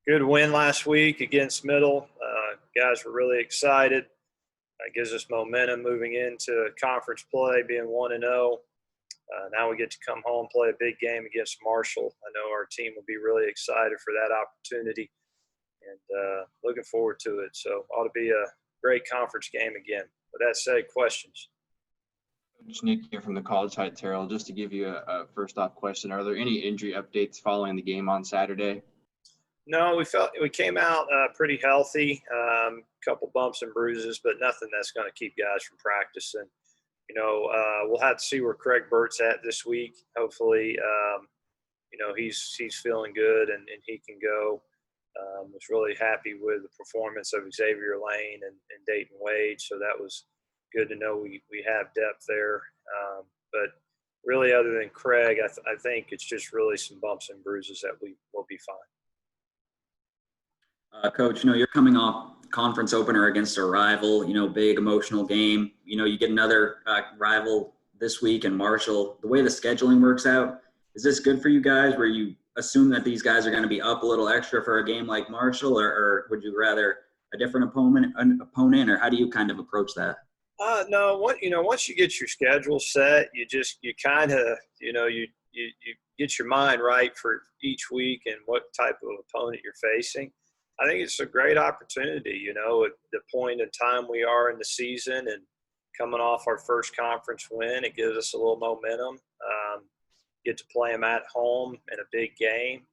Good win last week against Middle. Guys were really excited. That gives us momentum moving into conference play, being 1-0. Now we get to come home and play a big game against Marshall. I know our team will be really excited for that opportunity and looking forward to it. So ought to be a great conference game again. With that said, questions? Coach Nick here from the College Heights Herald. Just to give you a first-off question, are there any injury updates following the game on Saturday? No, we came out pretty healthy. Couple bumps and bruises, but nothing that's going to keep guys from practicing. We'll have to see where Craig Burt's at this week. Hopefully, he's feeling good and he can go. Was really happy with the performance of Xavier Lane and Dayton Wade, so that was good to know we have depth there. But really, other than Craig, I think it's just really some bumps and bruises that we will be fine. Coach, you're coming off conference opener against a rival, big emotional game. You get another rival this week in Marshall. The way the scheduling works out, is this good for you guys where you assume that these guys are going to be up a little extra for a game like Marshall, or would you rather a different opponent, or how do you kind of approach that? No, once you get your schedule set, you kind of, you get your mind right for each week and what type of opponent you're facing. I think it's a great opportunity, at the point in time we are in the season and coming off our first conference win, it gives us a little momentum. Get to play them at home in a big game.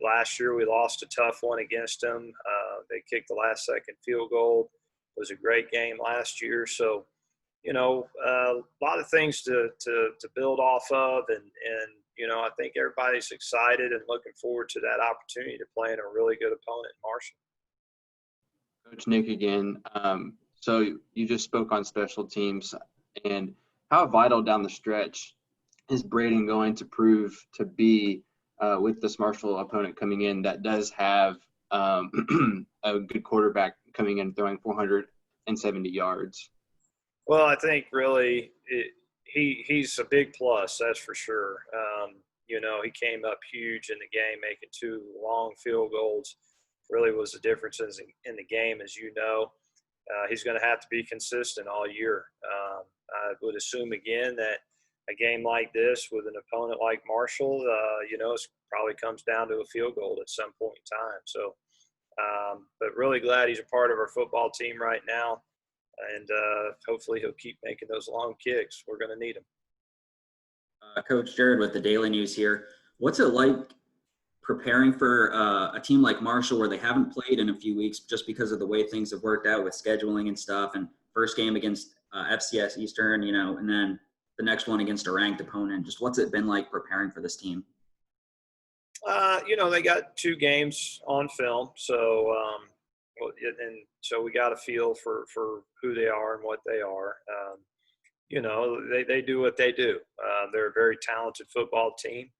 Last year we lost a tough one against them. They kicked the last second field goal. It was a great game last year. So, a lot of things to build off of and I think everybody's excited and looking forward to that opportunity to play in a really good opponent in Marshall. Coach Nick again. So you just spoke on special teams, and how vital down the stretch is Braden going to prove to be with this Marshall opponent coming in that does have a good quarterback coming in throwing 470 yards? Well, I think really he's a big plus, that's for sure. He came up huge in the game, making 2 long field goals. Really was the difference in the game, as you know. He's going to have to be consistent all year. I would assume, again, that a game like this with an opponent like Marshall, it probably comes down to a field goal at some point in time. So, but really glad he's a part of our football team right now. And hopefully he'll keep making those long kicks. We're going to need him. Coach Jared with the Daily News here. What's it like preparing for a team like Marshall where they haven't played in a few weeks just because of the way things have worked out with scheduling and stuff, and first game against FCS Eastern, and then the next one against a ranked opponent? Just what's it been like preparing for this team? They got 2 games on film, so so we got a feel for who they are and what they are. They do what they do. They're a very talented football team.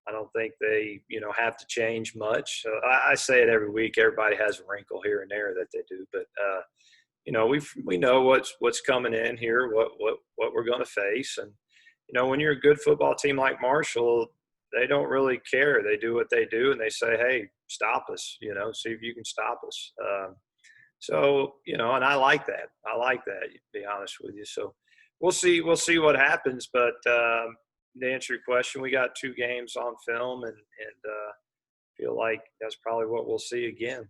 I don't think they, have to change much. I say it every week. Everybody has a wrinkle here and there that they do, but we know what's coming in here, what we're going to face, and when you're a good football team like Marshall, they don't really care. They do what they do, and they say, "Hey, stop us. See if you can stop us." And I like that. To be honest with you. So we'll see what happens. But to answer your question, we got 2 games on film, and feel like that's probably what we'll see again.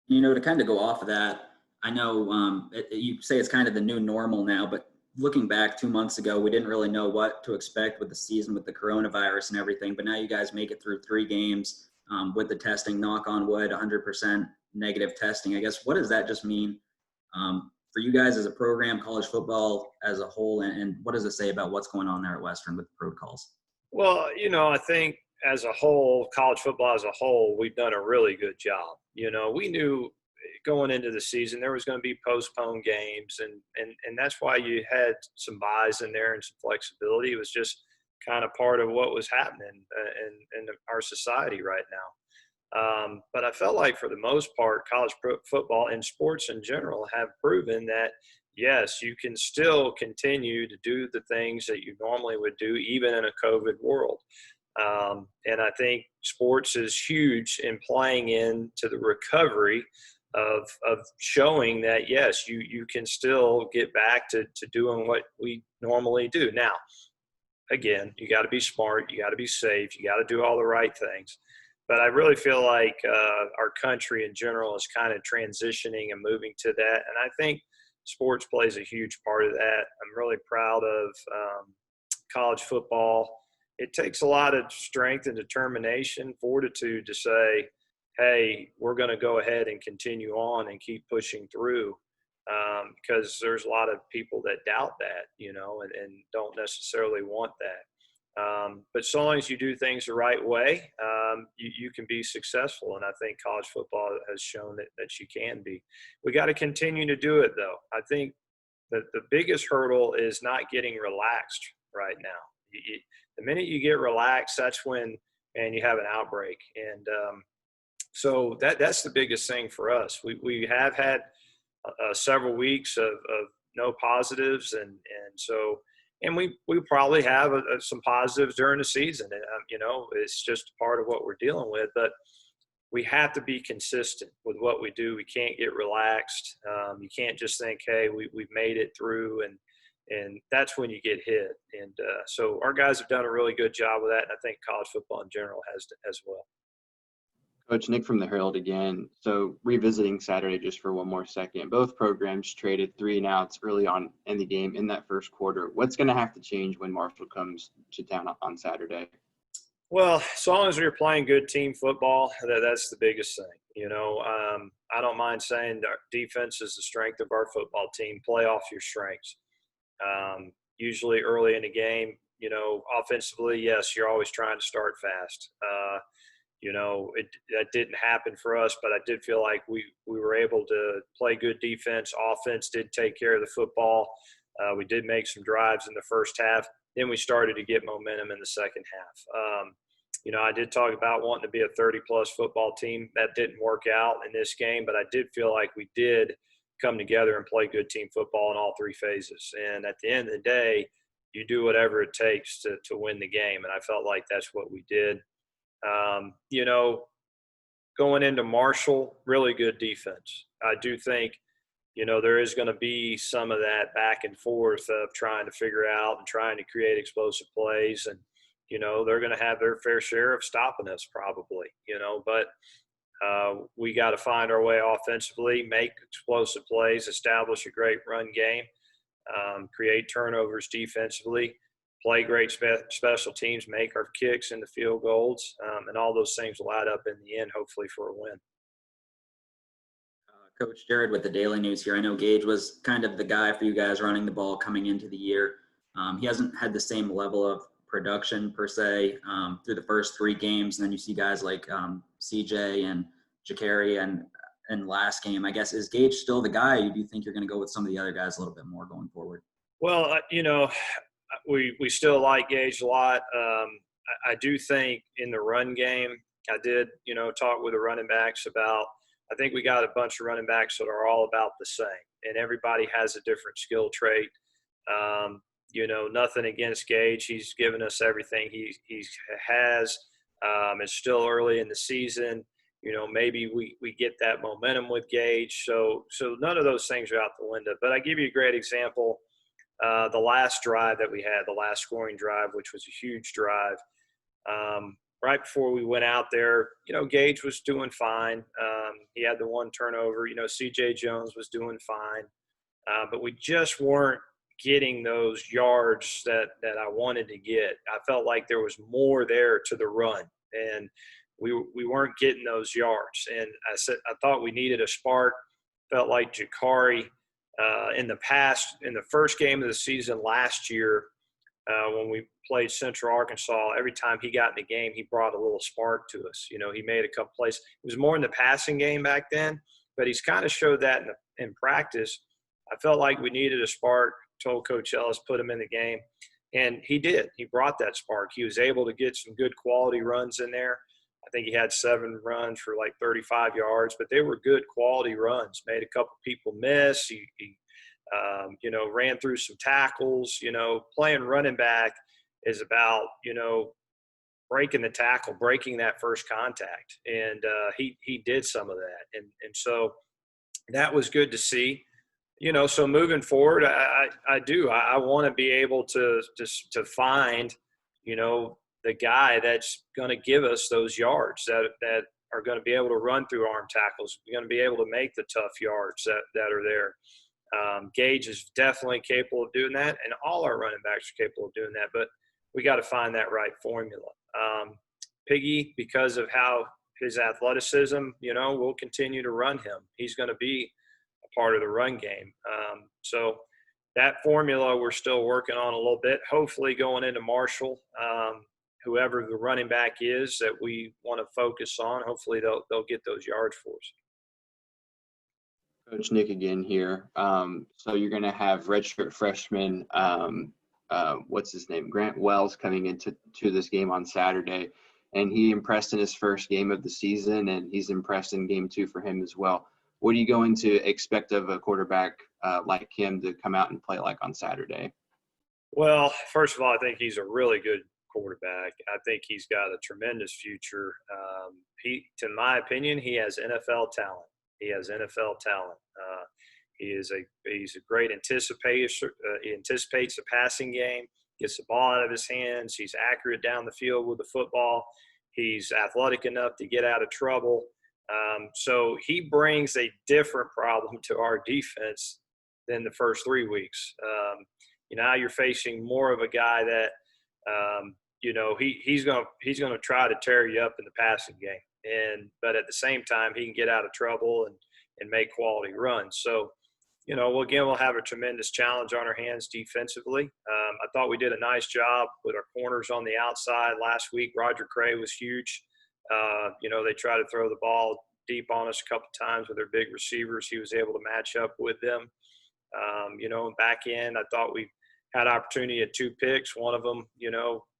To kind of go off of that, I know you say it's kind of the new normal now, but looking back 2 months ago, we didn't really know what to expect with the season with the coronavirus and everything. But now you guys make it through 3 games with the testing, knock on wood, 100% negative testing. I guess, what does that just mean for you guys as a program, college football as a whole, and what does it say about what's going on there at Western with the protocols? Well, I think as a whole, college football as a whole, we've done a really good job. We knew going into the season there was going to be postponed games, and that's why you had some buys in there and some flexibility. It was just kind of part of what was happening in our society right now. But I felt like for the most part, college football and sports in general have proven that, yes, you can still continue to do the things that you normally would do even in a COVID world. And I think sports is huge in playing into the recovery of showing that, yes, you can still get back to doing what we normally do. Now, again, you got to be smart, you got to be safe, you got to do all the right things. But I really feel like our country in general is kind of transitioning and moving to that. And I think sports plays a huge part of that. I'm really proud of college football. It takes a lot of strength and determination, fortitude to say, hey, we're going to go ahead and continue on and keep pushing through, because there's a lot of people that doubt that, and don't necessarily want that. But so long as you do things the right way, you can be successful. And I think college football has shown that you can be. We got to continue to do it, though. I think that the biggest hurdle is not getting relaxed right now. The minute you get relaxed, that's when, man, you have an outbreak. And so that's the biggest thing for us. We have had several weeks of no positives, and so we probably have some positives during the season. And, it's just part of what we're dealing with. But we have to be consistent with what we do. We can't get relaxed. You can't just think, hey, we've made it through, and that's when you get hit. And so our guys have done a really good job with that, and I think college football in general has as well. Coach, Nick from the Herald again. So revisiting Saturday just for one more second, both programs traded 3 and outs early on in the game in that first quarter. What's going to have to change when Marshall comes to town on Saturday? Well, as long as we're playing good team football, that's the biggest thing. I don't mind saying our defense is the strength of our football team. Play off your strengths. Usually early in the game, offensively, yes, you're always trying to start fast. That didn't happen for us, but I did feel like we were able to play good defense. Offense did take care of the football. We did make some drives in the first half. Then we started to get momentum in the second half. I did talk about wanting to be a 30-plus football team. That didn't work out in this game, but I did feel like we did come together and play good team football in all 3 phases. And at the end of the day, you do whatever it takes to win the game, and I felt like that's what we did. Going into Marshall, really good defense. I do think, there is going to be some of that back and forth of trying to figure out and trying to create explosive plays. And, they're going to have their fair share of stopping us probably, but we got to find our way offensively, make explosive plays, establish a great run game, create turnovers defensively, play great special teams, make our kicks into field goals, and all those things will add up in the end, hopefully, for a win. Coach Jared with the Daily News here. I know Gage was kind of the guy for you guys running the ball coming into the year. He hasn't had the same level of production per se through the first 3 games, and then you see guys like CJ and Jakari and last game. I guess, is Gage still the guy, or do you think you're going to go with some of the other guys a little bit more going forward? Well, we still like Gage a lot. I do think in the run game, I did, talk with the running backs about, I think we got a bunch of running backs that are all about the same, and everybody has a different skill trait. Nothing against Gage. He's given us everything he has. It's still early in the season. Maybe we get that momentum with Gage. So none of those things are out the window. But I give you a great example. The last drive that we had, the last scoring drive, which was a huge drive, right before we went out there, Gage was doing fine. He had the 1 turnover. CJ Jones was doing fine. But we just weren't getting those yards that I wanted to get. I felt like there was more there to the run, and we weren't getting those yards. And I thought we needed a spark. Felt like Jakari in the first game of the season last year, when we played Central Arkansas, every time he got in the game, he brought a little spark to us. He made a couple plays. It was more in the passing game back then, but he's kind of showed that in practice. I felt like we needed a spark. Told Coach Ellis, put him in the game, and he did. He brought that spark. He was able to get some good quality runs in there. I think he had 7 runs for like 35 yards, but they were good quality runs. Made a couple people miss. He ran through some tackles. Playing running back is about, breaking the tackle, breaking that first contact. And he did some of that. And so that was good to see. So moving forward, I want to be able to find, the guy that's going to give us those yards that are going to be able to run through arm tackles, going to be able to make the tough yards that are there. Gage is definitely capable of doing that, and all our running backs are capable of doing that, but we got to find that right formula. Piggy, because of how his athleticism, we'll continue to run him. He's going to be a part of the run game. So that formula we're still working on a little bit, hopefully going into Marshall, whoever the running back is that we want to focus on, hopefully they'll get those yards for us. Coach Nick again here. So you're going to have redshirt freshman, what's his name, Grant Wells, coming into this game on Saturday, and he impressed in his first game of the season, and he's impressed in game 2 for him as well. What are you going to expect of a quarterback like him to come out and play like on Saturday? Well, first of all, I think he's a really good quarterback. I think he's got a tremendous future. To my opinion, he has NFL talent. He's a great anticipator. He anticipates the passing game, gets the ball out of his hands. He's accurate down the field with the football. He's athletic enough to get out of trouble. So he brings a different problem to our defense than the first 3 weeks. Now you're facing more of a guy that, he's going to try to tear you up in the passing game. But at the same time, he can get out of trouble and make quality runs. So, we'll have a tremendous challenge on our hands defensively. I thought we did a nice job with our corners on the outside last week. Roger Cray was huge. They tried to throw the ball deep on us a couple times with their big receivers. He was able to match up with them. Back in, I thought we had opportunity at 2 picks. One of them,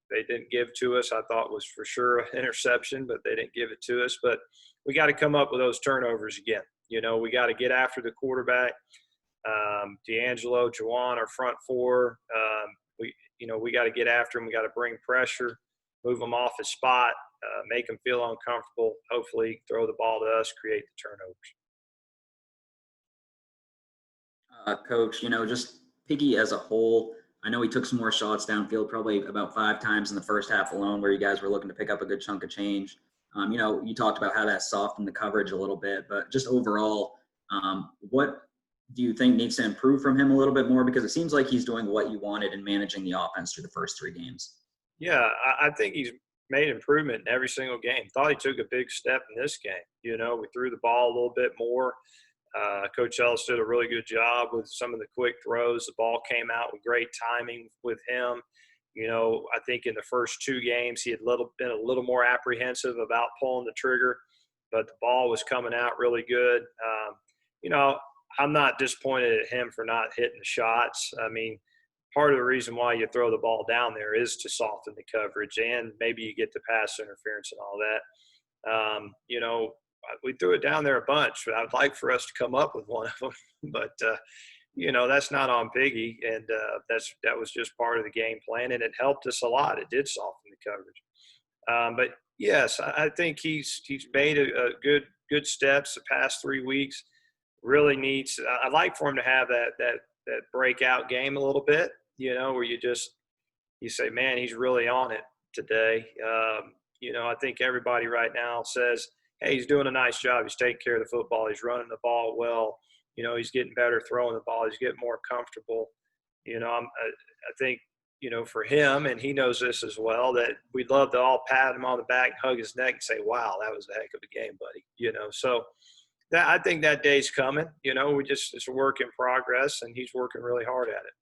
they didn't give to us. I thought was for sure an interception, but they didn't give it to us. But we got to come up with those turnovers again. We got to get after the quarterback. D'Angelo, Juwan, our front 4. We got to get after him. We got to bring pressure, move him off his spot, make him feel uncomfortable. Hopefully, throw the ball to us, create the turnovers. Coach, just Piggy as a whole, I know he took some more shots downfield, probably about 5 times in the first half alone, where you guys were looking to pick up a good chunk of change. You talked about how that softened the coverage a little bit, but just overall, what do you think needs to improve from him a little bit more? Because it seems like he's doing what you wanted in managing the offense through the first 3 games. Yeah, I think he's made improvement in every single game. Thought he took a big step in this game. We threw the ball a little bit more. Coach Ellis did a really good job with some of the quick throws. The ball came out with great timing with him. I think in the first 2 games he had been a little more apprehensive about pulling the trigger, but the ball was coming out really good. I'm not disappointed at him for not hitting the shots. I mean, part of the reason why you throw the ball down there is to soften the coverage, and maybe you get the pass interference and all that. We threw it down there a bunch. I'd like for us to come up with one of them, but that's not on Piggy, and that was just part of the game plan, and it helped us a lot. It did soften the coverage. But yes, I think he's made a good steps the past 3 weeks. Really needs. I'd like for him to have that breakout game a little bit. Where you say, man, he's really on it today. I think everybody right now says, hey, he's doing a nice job. He's taking care of the football. He's running the ball well. He's getting better throwing the ball. He's getting more comfortable. I think, for him, and he knows this as well, that we'd love to all pat him on the back, hug his neck, and say, wow, that was a heck of a game, buddy. So I think that day's coming. It's a work in progress, and he's working really hard at it.